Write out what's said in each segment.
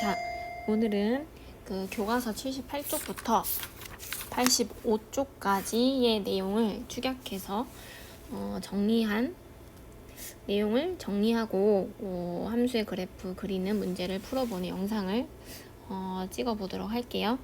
자, 오늘은 그 교과서 78쪽부터 85쪽까지의 내용을 축약해서 정리한 내용을 정리하고 함수의 그래프 그리는 문제를 풀어보는 영상을 찍어 보도록 할게요.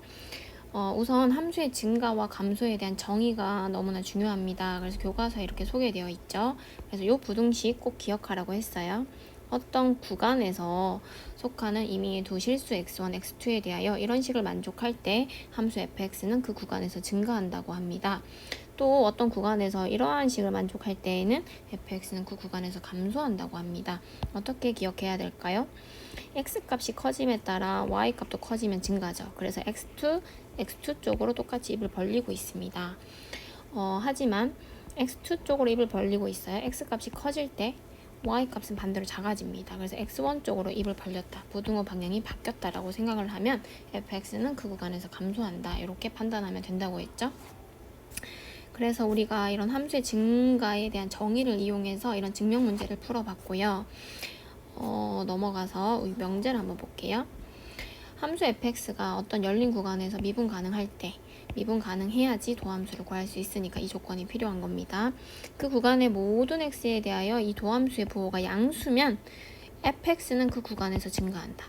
우선 함수의 증가와 감소에 대한 정의가 너무나 중요합니다. 그래서 교과서에 이렇게 소개되어 있죠. 그래서 이 부등식 꼭 기억하라고 했어요. 어떤 구간에서 속하는 임의의 두 실수 x1, x2에 대하여 이런 식을 만족할 때 함수 fx는 그 구간에서 증가한다고 합니다. 또 어떤 구간에서 이러한 식을 만족할 때에는 fx는 그 구간에서 감소한다고 합니다. 어떻게 기억해야 될까요? x값이 커짐에 따라 y값도 커지면 증가죠. 그래서 x2 쪽으로 똑같이 입을 벌리고 있습니다. 하지만 x2 쪽으로 입을 벌리고 있어요. x값이 커질 때 y값은 반대로 작아집니다. 그래서 x1 쪽으로 입을 벌렸다. 부등호 방향이 바뀌었다라고 생각을 하면 fx는 그 구간에서 감소한다. 이렇게 판단하면 된다고 했죠. 그래서 우리가 이런 함수의 증가에 대한 정의를 이용해서 이런 증명 문제를 풀어봤고요. 넘어가서 명제를 한번 볼게요. 함수 fx가 어떤 열린 구간에서 미분 가능할 때 미분 가능해야지 도함수를 구할 수 있으니까 이 조건이 필요한 겁니다. 그 구간의 모든 x에 대하여 이 도함수의 부호가 양수면 fx는 그 구간에서 증가한다.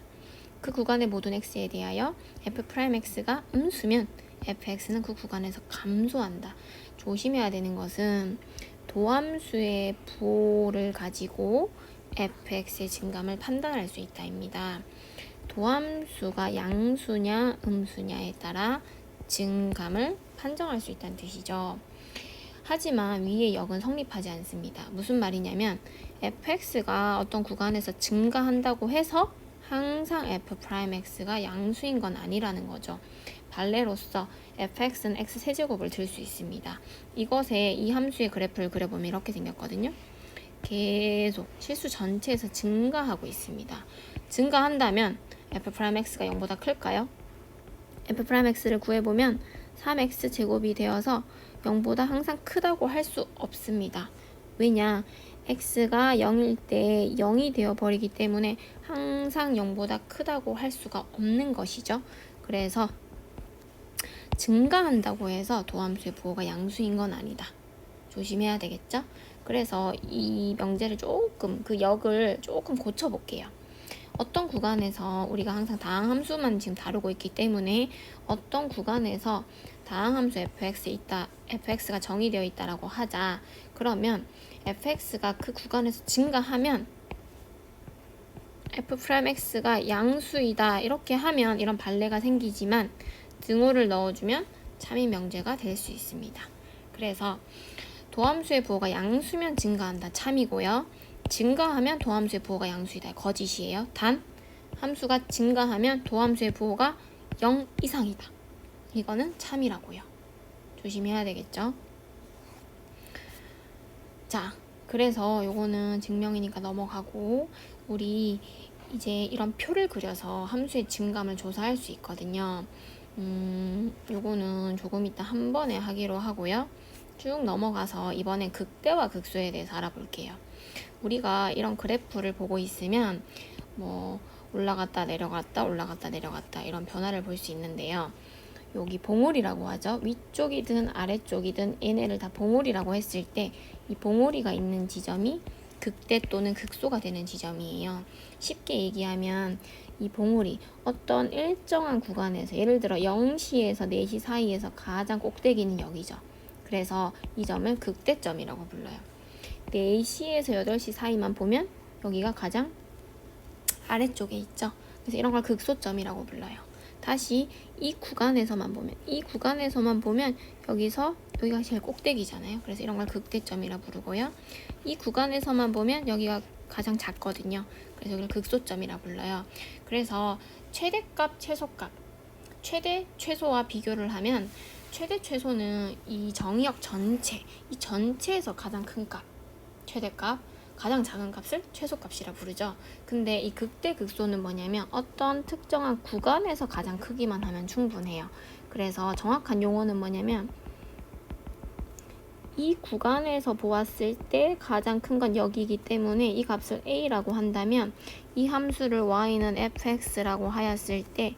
그 구간의 모든 x에 대하여 f'x가 음수면 fx는 그 구간에서 감소한다. 조심해야 되는 것은 도함수의 부호를 가지고 fx의 증감을 판단할 수 있다입니다. 도함수가 양수냐 음수냐에 따라 증감을 판정할 수 있다는 뜻이죠. 하지만 위의 역은 성립하지 않습니다. 무슨 말이냐면 fx가 어떤 구간에서 증가한다고 해서 항상 f'x가 양수인 건 아니라는 거죠. 발레로서 fx는 x세제곱을 들 수 있습니다. 이것에 이 함수의 그래프를 그려보면 이렇게 생겼거든요. 계속 실수 전체에서 증가하고 있습니다. 증가한다면 f'x가 0보다 클까요? f'x를 구해보면 3x제곱이 되어서 0보다 항상 크다고 할 수 없습니다. 왜냐? x가 0일 때 0이 되어버리기 때문에 항상 0보다 크다고 할 수가 없는 것이죠. 그래서 증가한다고 해서 도함수의 부호가 양수인 건 아니다. 조심해야 되겠죠? 그래서 이 명제를 조금, 그 역을 조금 고쳐볼게요. 어떤 구간에서 우리가 항상 다항함수만 지금 다루고 있기 때문에 어떤 구간에서 다항함수 fx가 정의되어 있다라고 하자. 그러면 fx가 그 구간에서 증가하면 f'x가 양수이다 이렇게 하면 이런 발레가 생기지만 등호를 넣어주면 참인 명제가 될 수 있습니다. 그래서 도함수의 부호가 양수면 증가한다 참이고요. 증가하면 도함수의 부호가 양수이다 거짓이에요. 단 함수가 증가하면 도함수의 부호가 0 이상이다. 이거는 참이라고요. 조심해야 되겠죠. 자, 그래서 요거는 증명이니까 넘어가고 우리 이제 이런 표를 그려서 함수의 증감을 조사할 수 있거든요. 요거는 조금 이따 한 번에 하기로 하고요. 쭉 넘어가서 이번엔 극대와 극소에 대해서 알아볼게요. 우리가 이런 그래프를 보고 있으면 뭐 올라갔다 내려갔다 올라갔다 내려갔다 이런 변화를 볼 수 있는데요. 여기 봉우리라고 하죠. 위쪽이든 아래쪽이든 얘네를 다 봉우리라고 했을 때 이 봉우리가 있는 지점이 극대 또는 극소가 되는 지점이에요. 쉽게 얘기하면 이 봉우리 어떤 일정한 구간에서 예를 들어 0시에서 4시 사이에서 가장 꼭대기는 여기죠. 그래서 이 점을 극대점이라고 불러요. 4시에서 8시 사이만 보면 여기가 가장 아래쪽에 있죠. 그래서 이런 걸 극소점이라고 불러요. 다시 이 구간에서만 보면 여기가 제일 꼭대기잖아요. 그래서 이런 걸 극대점이라 부르고요. 이 구간에서만 보면 여기가 가장 작거든요. 그래서 여기를 극소점이라 불러요. 그래서 최대값, 최소값, 최대, 최소와 비교를 하면 최대, 최소는 이 정의역 전체, 이 전체에서 가장 큰 값, 최대값, 가장 작은 값을 최소값이라 부르죠. 근데 이 극대, 극소는 뭐냐면 어떤 특정한 구간에서 가장 크기만 하면 충분해요. 그래서 정확한 용어는 뭐냐면 이 구간에서 보았을 때 가장 큰 건 여기이기 때문에 이 값을 a라고 한다면 이 함수를 y는 fx라고 하였을 때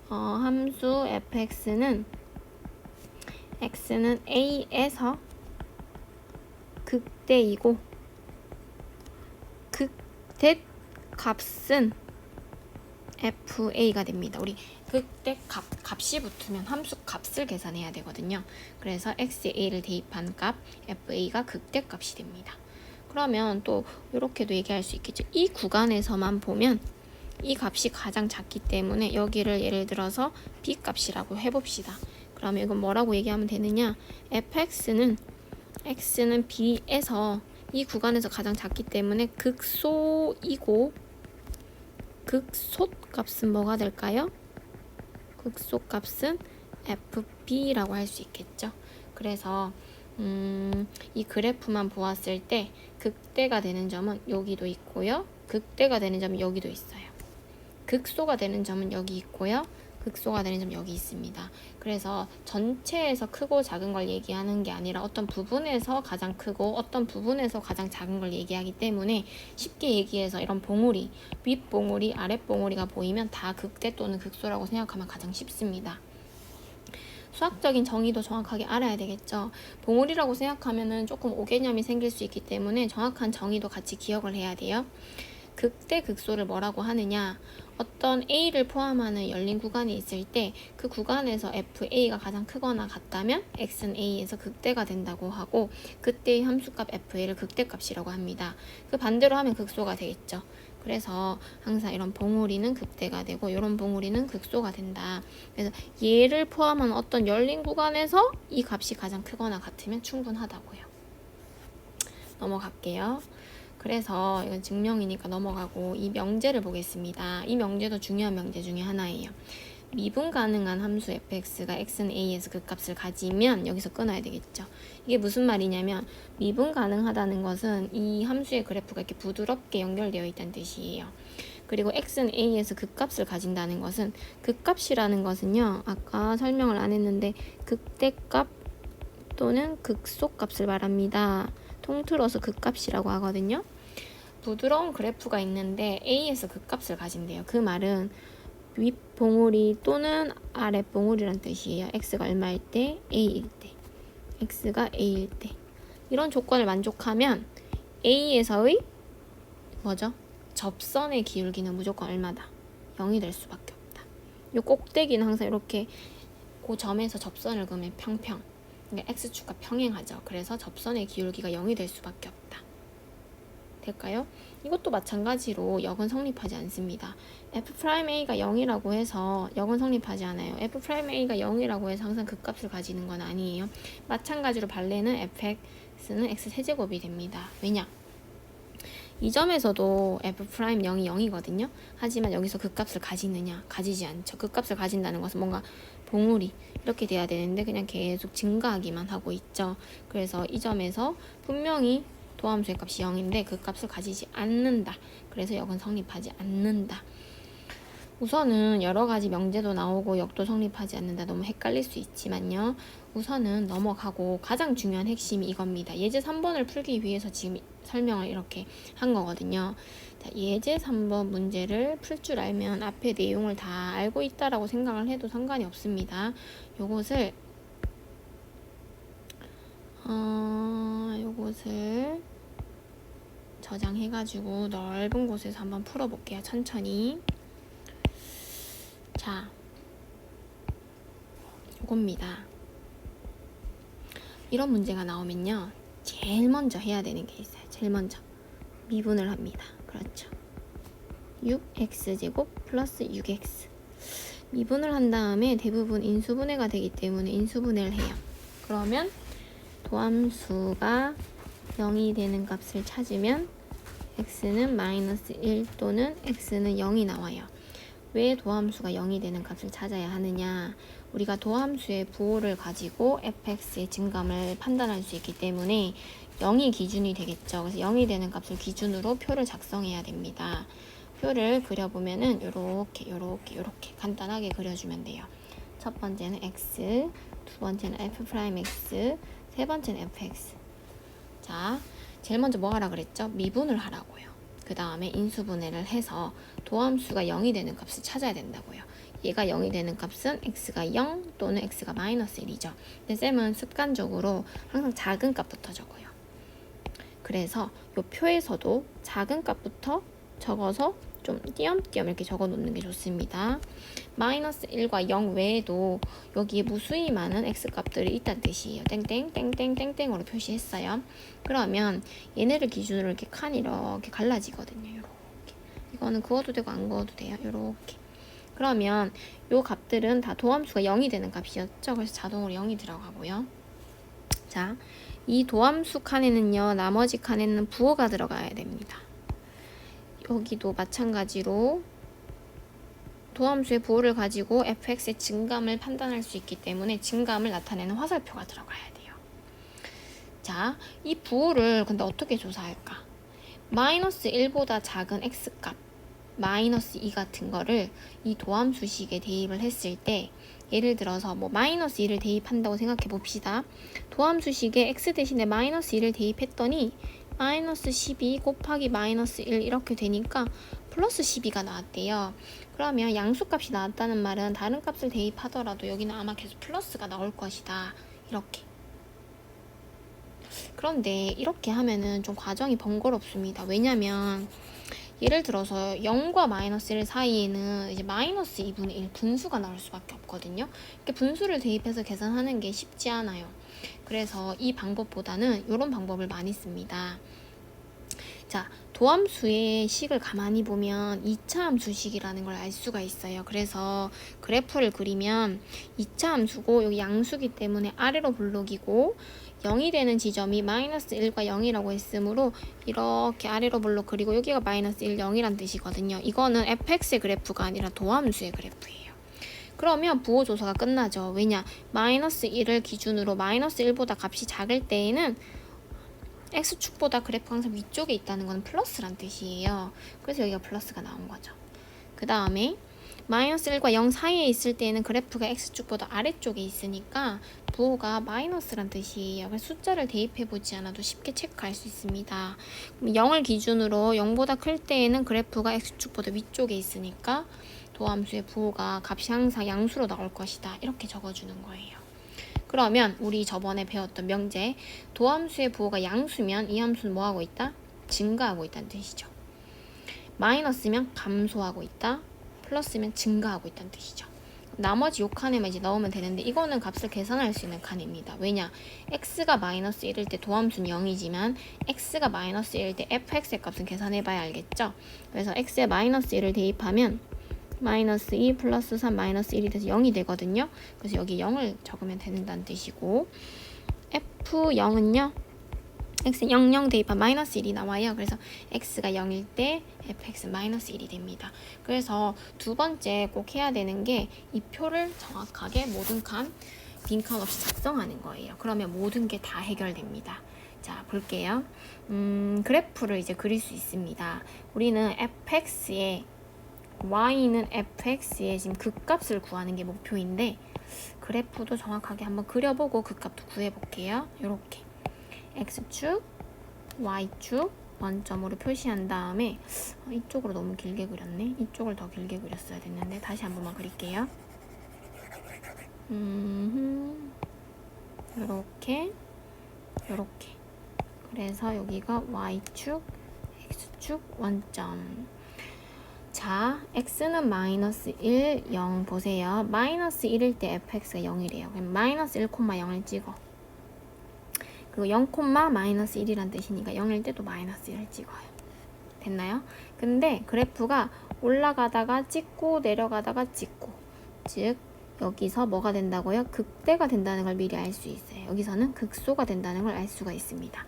함수 fx는 x는 a에서 극대이고 극대 값은 fa가 됩니다. 우리 극대 값이 붙으면 함수 값을 계산해야 되거든요. 그래서 x에 a를 대입한 값 fa가 극대 값이 됩니다. 그러면 또 이렇게도 얘기할 수 있겠죠. 이 구간에서만 보면 이 값이 가장 작기 때문에 여기를 예를 들어서 b 값이라고 해봅시다. 그러면 이건 뭐라고 얘기하면 되느냐? fx는 x는 b에서 이 구간에서 가장 작기 때문에 극소이고 극소 값은 뭐가 될까요? 극소 값은 fb라고 할 수 있겠죠. 그래서 이 그래프만 보았을 때 극대가 되는 점은 여기도 있고요. 극대가 되는 점은 여기도 있어요. 극소가 되는 점은 여기 있고요. 극소가 되는 점 여기 있습니다. 그래서 전체에서 크고 작은 걸 얘기하는 게 아니라 어떤 부분에서 가장 크고 어떤 부분에서 가장 작은 걸 얘기하기 때문에 쉽게 얘기해서 이런 봉우리, 윗봉우리, 아랫봉우리가 보이면 다 극대 또는 극소라고 생각하면 가장 쉽습니다. 수학적인 정의도 정확하게 알아야 되겠죠. 봉우리라고 생각하면은 조금 오개념이 생길 수 있기 때문에 정확한 정의도 같이 기억을 해야 돼요. 극대 극소를 뭐라고 하느냐? 어떤 A를 포함하는 열린 구간이 있을 때 그 구간에서 FA가 가장 크거나 같다면 X는 A에서 극대가 된다고 하고 그때의 함수값 FA를 극대값이라고 합니다. 그 반대로 하면 극소가 되겠죠. 그래서 항상 이런 봉우리는 극대가 되고 이런 봉우리는 극소가 된다. 그래서 얘를 포함한 어떤 열린 구간에서 이 값이 가장 크거나 같으면 충분하다고요. 넘어갈게요. 그래서 이건 증명이니까 넘어가고 이 명제를 보겠습니다. 이 명제도 중요한 명제 중에 하나예요. 미분 가능한 함수 fx가 x는 a에서 그 값을 가지면 여기서 끊어야 되겠죠. 이게 무슨 말이냐면 미분 가능하다는 것은 이 함수의 그래프가 이렇게 부드럽게 연결되어 있다는 뜻이에요. 그리고 x는 a에서 그 값을 가진다는 것은 그 값이라는 것은요. 아까 설명을 안 했는데 극대값 또는 극소값을 말합니다. 통틀어서 극값이라고 하거든요. 부드러운 그래프가 있는데 A에서 극값을 가진대요. 그 말은 윗봉우리 또는 아랫봉우리란 뜻이에요. X가 얼마일 때? A일 때. X가 A일 때. 이런 조건을 만족하면 A에서의 뭐죠? 접선의 기울기는 무조건 얼마다? 0이 될 수밖에 없다. 이 꼭대기는 항상 이렇게 그 점에서 접선을 그으면 평평. 그러니까 X축과 평행하죠. 그래서 접선의 기울기가 0이 될 수밖에 없다. 될까요? 이것도 마찬가지로 역은 성립하지 않습니다. f'a가 0이라고 해서 역은 성립하지 않아요. f'a가 0이라고 해서 항상 극값을 가지는 건 아니에요. 마찬가지로 발레는 fx는 x세제곱이 됩니다. 왜냐? 이 점에서도 f'0이 0이거든요. 하지만 여기서 극값을 가지느냐? 가지지 않죠. 극값을 가진다는 것은 뭔가 봉우리 이렇게 돼야 되는데 그냥 계속 증가하기만 하고 있죠. 그래서 이 점에서 분명히 도함수의 값이 0인데 그 값을 가지지 않는다. 그래서 역은 성립하지 않는다. 우선은 여러 가지 명제도 나오고 역도 성립하지 않는다. 너무 헷갈릴 수 있지만요. 우선은 넘어가고 가장 중요한 핵심이 이겁니다. 예제 3번을 풀기 위해서 지금 설명을 이렇게 한 거거든요. 자, 예제 3번 문제를 풀 줄 알면 앞에 내용을 다 알고 있다라고 생각을 해도 상관이 없습니다. 요것을 저장해가지고 넓은 곳에서 한번 풀어볼게요. 천천히. 자, 요겁니다. 이런 문제가 나오면요. 제일 먼저 해야 되는 게 있어요. 제일 먼저 미분을 합니다. 그렇죠. 6x제곱 플러스 6x 미분을 한 다음에 대부분 인수분해가 되기 때문에 인수분해를 해요. 그러면 도함수가 0이 되는 값을 찾으면 x는 마이너스 1 또는 x는 0이 나와요. 왜 도함수가 0이 되는 값을 찾아야 하느냐? 우리가 도함수의 부호를 가지고 fx의 증감을 판단할 수 있기 때문에 0이 기준이 되겠죠. 그래서 0이 되는 값을 기준으로 표를 작성해야 됩니다. 표를 그려보면은 요렇게 간단하게 그려주면 돼요. 첫 번째는 x, 두 번째는 f'x, 세 번째는 fx. 자, 제일 먼저 뭐 하라 그랬죠? 미분을 하라고요. 그 다음에 인수분해를 해서 도함수가 0이 되는 값을 찾아야 된다고요. 얘가 0이 되는 값은 x가 0 또는 x가 마이너스 1이죠. 근데 쌤은 습관적으로 항상 작은 값부터 적어요. 그래서 이 표에서도 작은 값부터 적어서 좀 띄엄띄엄 이렇게 적어 놓는 게 좋습니다. 마이너스 1과 0 외에도 여기에 무수히 많은 x값들이 있다는 뜻이에요. 땡땡 땡땡 땡땡으로 표시했어요. 그러면 얘네를 기준으로 이렇게 칸이 이렇게 갈라지거든요. 이렇게. 이거는 그어도 되고 안 그어도 돼요. 이렇게. 그러면 요 값들은 다 도함수가 0이 되는 값이었죠. 그래서 자동으로 0이 들어가고요. 자, 이 도함수 칸에는요, 나머지 칸에는 부호가 들어가야 됩니다. 여기도 마찬가지로 도함수의 부호를 가지고 fx의 증감을 판단할 수 있기 때문에 증감을 나타내는 화살표가 들어가야 돼요. 자, 이 부호를 근데 어떻게 조사할까? 마이너스 1보다 작은 x값, 마이너스 2 같은 거를 이 도함수식에 대입을 했을 때 예를 들어서 뭐 마이너스 2를 대입한다고 생각해 봅시다. 도함수식에 x 대신에 마이너스 2를 대입했더니 마이너스 12 곱하기 마이너스 1 이렇게 되니까 플러스 12가 나왔대요. 그러면 양수값이 나왔다는 말은 다른 값을 대입하더라도 여기는 아마 계속 플러스가 나올 것이다. 이렇게. 그런데 이렇게 하면은 좀 과정이 번거롭습니다. 왜냐면 예를 들어서 0과 마이너스 1 사이에는 이제 마이너스 2분의 1 분수가 나올 수밖에 없거든요. 이렇게 분수를 대입해서 계산하는 게 쉽지 않아요. 그래서 이 방법보다는 이런 방법을 많이 씁니다. 자, 도함수의 식을 가만히 보면 2차 함수식이라는 걸 알 수가 있어요. 그래서 그래프를 그리면 2차 함수고 여기 양수기 때문에 아래로 블록이고 0이 되는 지점이 마이너스 1과 0이라고 했으므로 이렇게 아래로 블록 그리고 여기가 마이너스 1, 0이란 뜻이거든요. 이거는 fx의 그래프가 아니라 도함수의 그래프예요. 그러면 부호 조사가 끝나죠. 왜냐? 마이너스 1을 기준으로 마이너스 1보다 값이 작을 때에는 x축보다 그래프 항상 위쪽에 있다는 건 플러스란 뜻이에요. 그래서 여기가 플러스가 나온 거죠. 그 다음에 마이너스 1과 0 사이에 있을 때에는 그래프가 x축보다 아래쪽에 있으니까 부호가 마이너스란 뜻이에요. 그래서 숫자를 대입해보지 않아도 쉽게 체크할 수 있습니다. 0을 기준으로 0보다 클 때에는 그래프가 x축보다 위쪽에 있으니까 도함수의 부호가 값이 항상 양수로 나올 것이다. 이렇게 적어주는 거예요. 그러면 우리 저번에 배웠던 명제 도함수의 부호가 양수면 이 함수는 뭐하고 있다? 증가하고 있다는 뜻이죠. 마이너스면 감소하고 있다. 플러스면 증가하고 있다는 뜻이죠. 나머지 요 칸에만 이제 넣으면 되는데 이거는 값을 계산할 수 있는 칸입니다. 왜냐? x가 마이너스 1일 때 도함수는 0이지만 x가 마이너스 1일 때 fx의 값은 계산해봐야 알겠죠? 그래서 x에 마이너스 1을 대입하면 마이너스 2 플러스 3 마이너스 1이 돼서 0이 되거든요. 그래서 여기 0을 적으면 된다는 뜻이고 f0은요. x 00 대입한 마이너스 1이 나와요. 그래서 x가 0일 때 fx는 마이너스 1이 됩니다. 그래서 두 번째 꼭 해야 되는 게 이 표를 정확하게 모든 칸, 빈칸 없이 작성하는 거예요. 그러면 모든 게 다 해결됩니다. 자, 볼게요. 그래프를 이제 그릴 수 있습니다. 우리는 fx의 y는 fx의 지금 극값을 구하는 게 목표인데 그래프도 정확하게 한번 그려보고 극값도 구해볼게요. 이렇게 x축, y축 원점으로 표시한 다음에 이쪽으로 너무 길게 그렸네. 이쪽을 더 길게 그렸어야 됐는데 다시 한 번만 그릴게요. 이렇게 이렇게 그래서 여기가 y축, x축 원점. 자, x는 마이너스 1, 0 보세요. 마이너스 1일 때 fx가 0이래요. 그럼 마이너스 1, 0을 찍어. 그리고 0, 마이너스 1이란 뜻이니까 0일 때도 마이너스 1을 찍어요. 됐나요? 근데 그래프가 올라가다가 찍고 내려가다가 찍고 즉 여기서 뭐가 된다고요? 극대가 된다는 걸 미리 알 수 있어요. 여기서는 극소가 된다는 걸 알 수가 있습니다.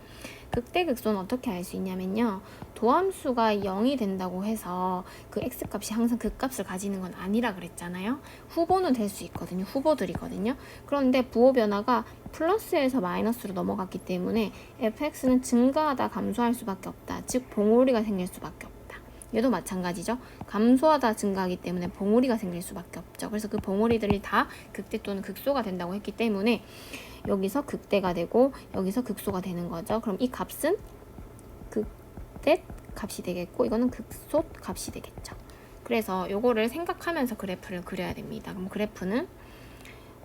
극대 극소는 어떻게 알 수 있냐면요. 도함수가 0이 된다고 해서 그 x값이 항상 그 값을 가지는 건 아니라 그랬잖아요. 후보는 될 수 있거든요. 후보들이거든요. 그런데 부호 변화가 플러스에서 마이너스로 넘어갔기 때문에 fx는 증가하다 감소할 수밖에 없다. 즉 봉오리가 생길 수밖에 없다. 얘도 마찬가지죠. 감소하다 증가하기 때문에 봉우리가 생길 수밖에 없죠. 그래서 그 봉우리들이 다 극대 또는 극소가 된다고 했기 때문에 여기서 극대가 되고 여기서 극소가 되는 거죠. 그럼 이 값은 극대 값이 되겠고 이거는 극소 값이 되겠죠. 그래서 요거를 생각하면서 그래프를 그려야 됩니다. 그럼 그래프는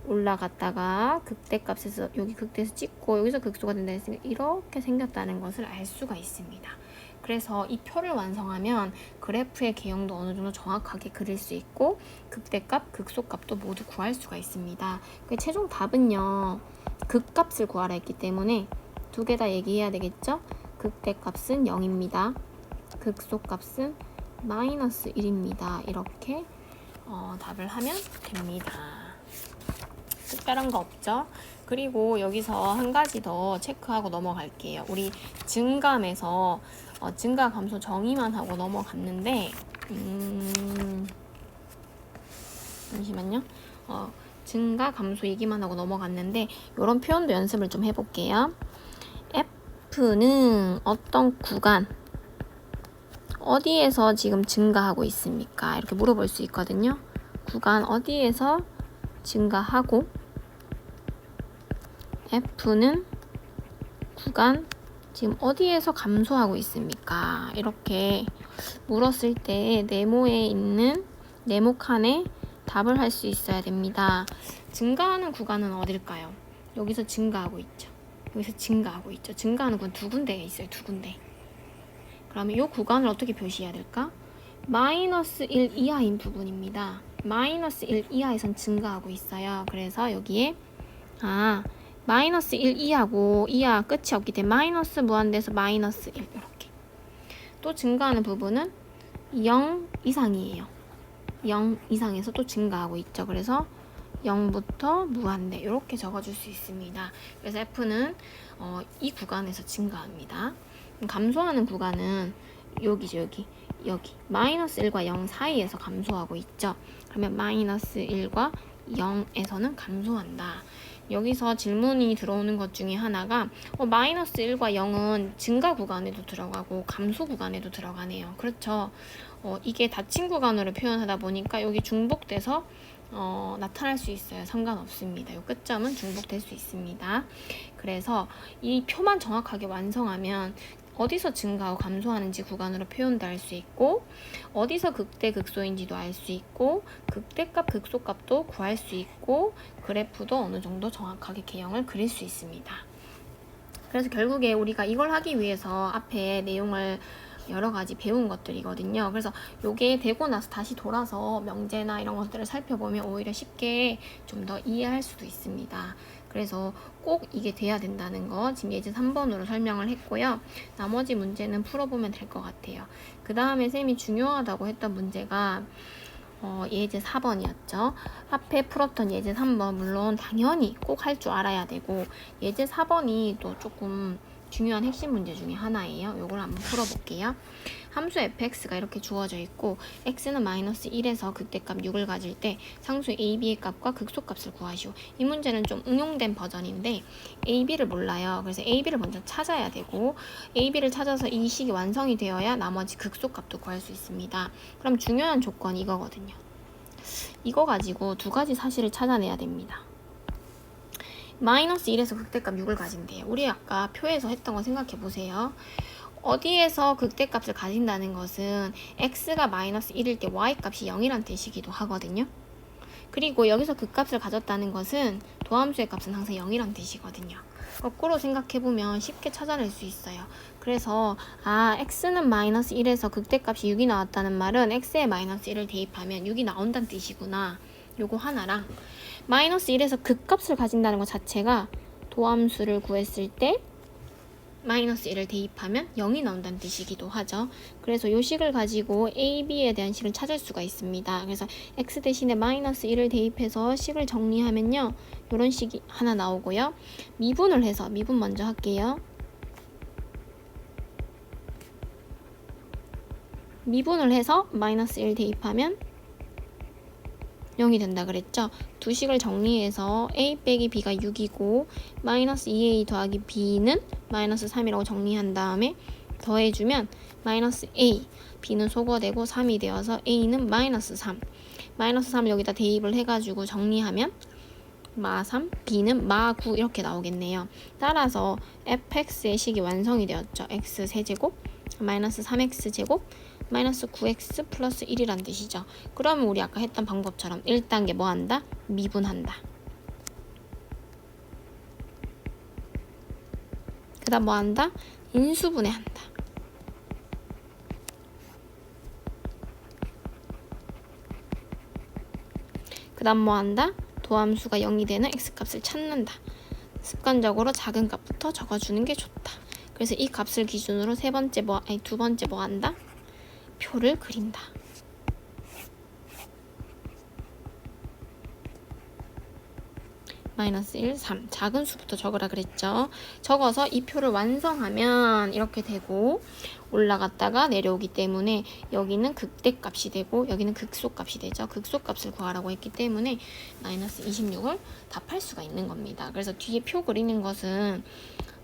올라갔다가 극대값에서 여기 극대에서 찍고 여기서 극소가 된다 했으니까 이렇게 생겼다는 것을 알 수가 있습니다. 그래서 이 표를 완성하면 그래프의 개형도 어느 정도 정확하게 그릴 수 있고 극대값, 극소값도 모두 구할 수가 있습니다. 그 최종 답은요. 극값을 구하라 했기 때문에 두 개 다 얘기해야 되겠죠? 극대값은 0입니다. 극소값은 마이너스 1입니다. 이렇게 답을 하면 됩니다. 특별한 거 없죠? 그리고 여기서 한 가지 더 체크하고 넘어갈게요. 우리 증감에서 증가 감소 정의만 하고 넘어갔는데 잠시만요. 증가 감소 얘기만 하고 넘어갔는데 이런 표현도 연습을 좀 해볼게요. F는 어떤 구간 어디에서 지금 증가하고 있습니까? 이렇게 물어볼 수 있거든요. 구간 어디에서 증가하고 F는 구간 지금 어디에서 감소하고 있습니까? 이렇게 물었을 때 네모에 있는 네모 칸에 답을 할 수 있어야 됩니다. 증가하는 구간은 어딜까요? 여기서 증가하고 있죠. 여기서 증가하고 있죠. 증가하는 구간 두 군데가 있어요. 두 군데. 그러면 이 구간을 어떻게 표시해야 될까? 마이너스 1 이하인 부분입니다. 마이너스 1 이하에선 증가하고 있어요. 그래서 여기에 마이너스 1 이하고 이하 끝이 없기 때문에 마이너스 무한대에서 마이너스 1 이렇게. 또 증가하는 부분은 0 이상이에요. 0 이상에서 또 증가하고 있죠. 그래서 0부터 무한대 이렇게 적어줄 수 있습니다. 그래서 F는 이 구간에서 증가합니다. 감소하는 구간은 여기죠. 여기 마이너스 1과 0 사이에서 감소하고 있죠. 그러면 마이너스 1과 0에서는 감소한다. 여기서 질문이 들어오는 것 중에 하나가 마이너스 1과 0은 증가 구간에도 들어가고 감소 구간에도 들어가네요. 그렇죠. 이게 닫힌 구간으로 표현하다 보니까 여기 중복돼서 나타날 수 있어요. 상관없습니다. 이 끝점은 중복될 수 있습니다. 그래서 이 표만 정확하게 완성하면 어디서 증가하고 감소하는지 구간으로 표현도 할 수 있고 어디서 극대 극소인지도 알 수 있고 극대값 극소값도 구할 수 있고 그래프도 어느 정도 정확하게 개형을 그릴 수 있습니다. 그래서 결국에 우리가 이걸 하기 위해서 앞에 내용을 여러 가지 배운 것들이거든요. 그래서 요게 되고 나서 다시 돌아서 명제나 이런 것들을 살펴보면 오히려 쉽게 좀 더 이해할 수도 있습니다. 그래서 꼭 이게 돼야 된다는 거 지금 예제 3번으로 설명을 했고요. 나머지 문제는 풀어보면 될 것 같아요. 그 다음에 쌤이 중요하다고 했던 문제가 예제 4번이었죠. 앞에 풀었던 예제 3번 물론 당연히 꼭 할 줄 알아야 되고 예제 4번이 또 조금 중요한 핵심 문제 중에 하나예요. 요걸 한번 풀어볼게요. 함수 fx가 이렇게 주어져 있고 x는 마이너스 1에서 극대값 6을 가질 때 상수 ab의 값과 극소값을 구하시오. 이 문제는 좀 응용된 버전인데 ab를 몰라요. 그래서 ab를 먼저 찾아야 되고 ab를 찾아서 이 식이 완성이 되어야 나머지 극소값도 구할 수 있습니다. 그럼 중요한 조건이 이거거든요. 이거 가지고 두 가지 사실을 찾아내야 됩니다. 마이너스 1에서 극대값 6을 가진대요. 우리 아까 표에서 했던 거 생각해 보세요. 어디에서 극대값을 가진다는 것은 x가 마이너스 1일 때 y값이 0이란 뜻이기도 하거든요. 그리고 여기서 극값을 가졌다는 것은 도함수의 값은 항상 0이란 뜻이거든요. 거꾸로 생각해보면 쉽게 찾아낼 수 있어요. 그래서 x는 마이너스 1에서 극대값이 6이 나왔다는 말은 x에 마이너스 1을 대입하면 6이 나온다는 뜻이구나. 요거 하나랑 마이너스 1에서 극값을 가진다는 것 자체가 도함수를 구했을 때 마이너스 1을 대입하면 0이 나온다는 뜻이기도 하죠. 그래서 요 식을 가지고 a, b에 대한 식을 찾을 수가 있습니다. 그래서 x 대신에 마이너스 1을 대입해서 식을 정리하면요. 요런 식이 하나 나오고요. 미분을 해서 미분 먼저 할게요. 미분을 해서 마이너스 1 대입하면 0이 된다 그랬죠? 두 식을 정리해서 a 빼기 b가 6이고 마이너스 2a 더하기 b는 마이너스 3이라고 정리한 다음에 더해주면 마이너스 a, b는 소거되고 3이 되어서 a는 마이너스 3. 마이너스 3을 여기다 대입을 해가지고 정리하면 마 3, b는 마 9 이렇게 나오겠네요. 따라서 fx의 식이 완성이 되었죠. x 세제곱 마이너스 3x제곱 마이너스 9x 플러스 1이란 뜻이죠. 그러면 우리 아까 했던 방법처럼 1단계 뭐 한다? 미분한다. 그 다음 뭐 한다? 인수분해한다. 그 다음 뭐 한다? 도함수가 0이 되는 x값을 찾는다. 습관적으로 작은 값부터 적어주는 게 좋다. 그래서 이 값을 기준으로 두 번째 뭐 한다? 표를 그린다. 마이너스 1, 3 작은 수부터 적으라 그랬죠. 적어서 이 표를 완성하면 이렇게 되고 올라갔다가 내려오기 때문에 여기는 극대값이 되고 여기는 극소값이 되죠. 극소값을 구하라고 했기 때문에 마이너스 26을 답할 수가 있는 겁니다. 그래서 뒤에 표 그리는 것은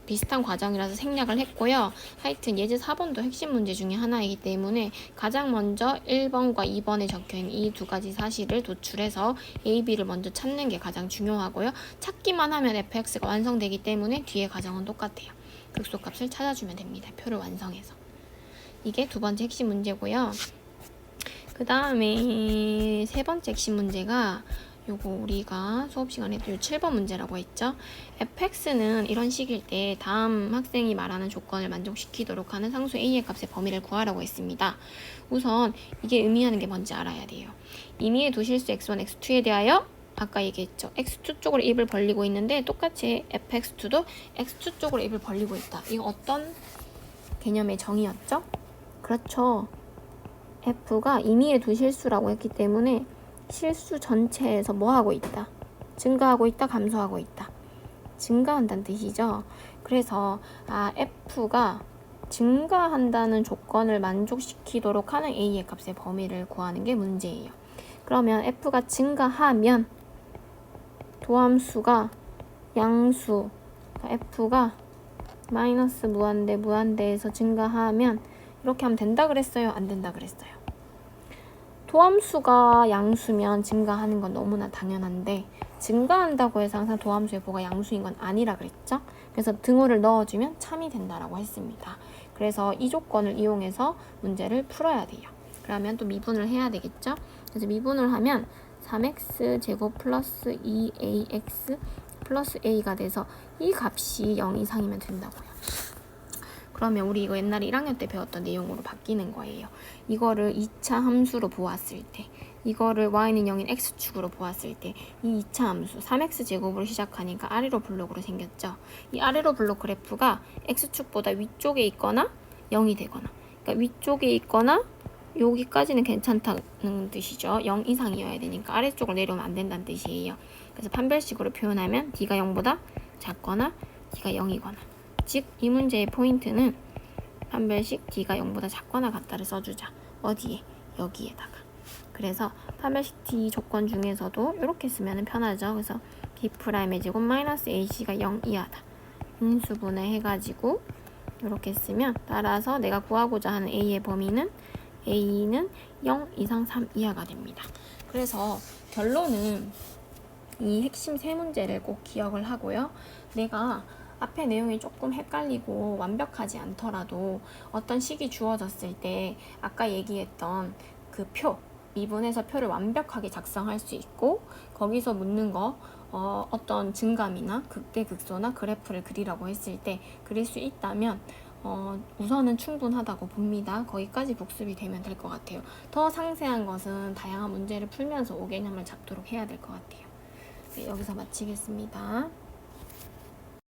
비슷한 과정이라서 생략을 했고요. 하여튼 예제 4번도 핵심 문제 중에 하나이기 때문에 가장 먼저 1번과 2번에 적혀있는 이 두 가지 사실을 도출해서 A, B를 먼저 찾는 게 가장 중요하고요. 찾기만 하면 fx가 완성되기 때문에 뒤에 과정은 똑같아요. 극소값을 찾아주면 됩니다. 표를 완성해서. 이게 두 번째 핵심 문제고요. 그 다음에 세 번째 핵심 문제가 요거 우리가 수업 시간에 또 7번 문제라고 했죠. fx는 이런 식일 때 다음 학생이 말하는 조건을 만족시키도록 하는 상수 a의 값의 범위를 구하라고 했습니다. 우선 이게 의미하는 게 뭔지 알아야 돼요. 임의의 두 실수 x1, x2에 대하여 아까 얘기했죠. x2 쪽으로 입을 벌리고 있는데 똑같이 fx2도 x2 쪽으로 입을 벌리고 있다. 이거 어떤 개념의 정의였죠? 그렇죠. f가 임의의 두 실수라고 했기 때문에 실수 전체에서 뭐 하고 있다? 증가하고 있다, 감소하고 있다. 증가한다는 뜻이죠. 그래서 f가 증가한다는 조건을 만족시키도록 하는 a의 값의 범위를 구하는 게 문제예요. 그러면 f가 증가하면 도함수가 양수, f가 마이너스 무한대에서 증가하면 이렇게 하면 된다 그랬어요? 안 된다 그랬어요? 도함수가 양수면 증가하는 건 너무나 당연한데 증가한다고 해서 항상 도함수의 보가 양수인 건 아니라 그랬죠? 그래서 등호를 넣어주면 참이 된다라고 했습니다. 그래서 이 조건을 이용해서 문제를 풀어야 돼요. 그러면 또 미분을 해야 되겠죠? 그래서 미분을 하면 3x 제곱 플러스 2ax 플러스 a가 돼서 이 값이 0 이상이면 된다고요. 그러면 우리 이거 옛날에 1학년 때 배웠던 내용으로 바뀌는 거예요. 이거를 2차 함수로 보았을 때, 이거를 y는 0인 x축으로 보았을 때, 이 2차 함수 3x제곱으로 시작하니까 아래로 블록으로 생겼죠. 이 아래로 블록 그래프가 x축보다 위쪽에 있거나 0이 되거나, 그러니까 위쪽에 있거나 여기까지는 괜찮다는 뜻이죠. 0 이상이어야 되니까 아래쪽으로 내려오면 안 된다는 뜻이에요. 그래서 판별식으로 표현하면 d가 0보다 작거나 d가 0이거나, 즉 이 문제의 포인트는 판별식 d가 0보다 작거나 같다를 써주자. 어디에? 여기에다가. 그래서 판별식 d 조건 중에서도 이렇게 쓰면 편하죠. 그래서 b'의 제곱 마이너스 ac가 0 이하다. 인수분해 해가지고 이렇게 쓰면 따라서 내가 구하고자 하는 a의 범위는 a는 0 이상 3 이하가 됩니다. 그래서 결론은 이 핵심 세 문제를 꼭 기억을 하고요. 내가 앞에 내용이 조금 헷갈리고 완벽하지 않더라도 어떤 식이 주어졌을 때 아까 얘기했던 그 표, 미분해서 표를 완벽하게 작성할 수 있고 거기서 묻는 거 어떤 증감이나 극대, 극소나 그래프를 그리라고 했을 때 그릴 수 있다면 우선은 충분하다고 봅니다. 거기까지 복습이 되면 될 것 같아요. 더 상세한 것은 다양한 문제를 풀면서 5개념을 잡도록 해야 될 것 같아요. 네, 여기서 마치겠습니다.